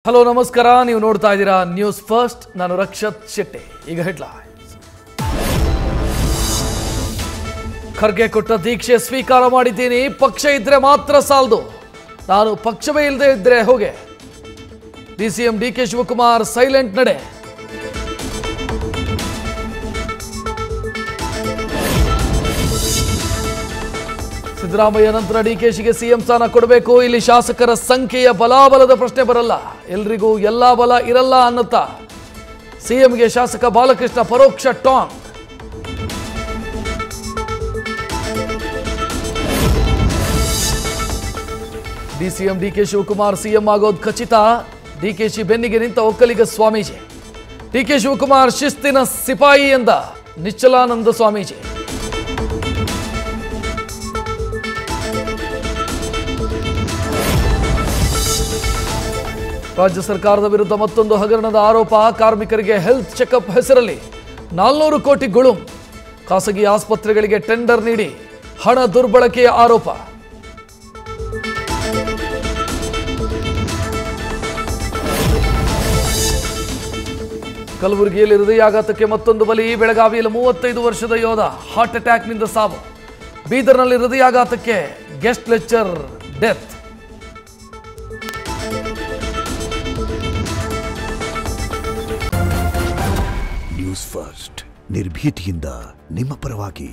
Hello ನಮಸ್ಕಾರ, ನೀವು ನೋಡ್ತಾ ಇದ್ದೀರಾ ನ್ಯೂಸ್ ಫಸ್ಟ್. ನಾನು ರಕ್ಷತ್ ಶೆಟ್ಟಿ. ಈಗ ಹೆಡ್ಲೈನ್ಸ್. ಖರ್ಗೆ ಕೊಟ್ಟ ದೀಕ್ಷೆ ಸ್ವೀಕಾರ ಮಾಡಿದ್ದೀನಿ, ಪಕ್ಷ ಇದ್ರೆ ಮಾತ್ರ ಸಾಲದು, ನಾನು ಪಕ್ಷವೇ ಇಲ್ಲದೆ ಇದ್ರೆ ಹೋಗೆ. ಡಿಸಿಎಂ ಡಿಕೆ ಶಿವಕುಮಾರ್ ಸೈಲೆಂಟ್ ನಡೆ. ಸಿದ್ದರಾಮಯ್ಯ ನಂತರ ಡಿಕೆಶಿಗೆ ಸಿಎಂ ಸ್ಥಾನ ಕೊಡಬೇಕು, ಇಲ್ಲಿ ಶಾಸಕರ ಸಂಖ್ಯೆಯ ಬಲಾಬಲದ ಪ್ರಶ್ನೆ ಬರಲ್ಲ, ಎಲ್ರಿಗೂ ಎಲ್ಲಾ ಬಲ ಇರಲ್ಲ ಅನ್ನುತ್ತಾ ಸಿಎಂಗೆ ಶಾಸಕ ಬಾಲಕೃಷ್ಣ ಪರೋಕ್ಷ ಟಾಂಗ್. ಡಿಸಿಎಂ ಡಿಕೆ ಶಿವಕುಮಾರ್ ಸಿಎಂ ಆಗೋದು ಖಚಿತ, ಡಿಕೆಶಿ ಬೆನ್ನಿಗೆ ನಿಂತ ಒಕ್ಕಲಿಗ ಸ್ವಾಮೀಜಿ. ಡಿಕೆ ಶಿವಕುಮಾರ್ ಶಿಸ್ತಿನ ಸಿಪಾಯಿ ಎಂದ ನಿಶ್ಚಲಾನಂದ ಸ್ವಾಮೀಜಿ. ರಾಜ್ಯ ಸರ್ಕಾರದ ವಿರುದ್ಧ ಮತ್ತೊಂದು ಹಗರಣದ ಆರೋಪ. ಕಾರ್ಮಿಕರಿಗೆ ಹೆಲ್ತ್ ಚೆಕಪ್ ಹೆಸರಲ್ಲಿ 400 ಕೋಟಿ ಗುಳುಂ. ಖಾಸಗಿ ಆಸ್ಪತ್ರೆಗಳಿಗೆ ಟೆಂಡರ್ ನೀಡಿ ಹಣ ದುರ್ಬಳಕೆಯ ಆರೋಪ. ಕಲಬುರಗಿಯಲ್ಲಿ ಹೃದಯಾಘಾತಕ್ಕೆ ಮತ್ತೊಂದು ಬಲಿ. ಬೆಳಗಾವಿಯಲ್ಲಿ 35 ವರ್ಷದ ಯೋಧ ಹಾರ್ಟ್ ಅಟ್ಯಾಕ್ನಿಂದ ಸಾವು. ಬೀದರ್ನಲ್ಲಿ ಹೃದಯಾಘಾತಕ್ಕೆ guest lecture death. News first, ನಿರ್ಭೀತಿಯಿಂದ ನಿಮ್ಮ ಪರವಾಗಿ.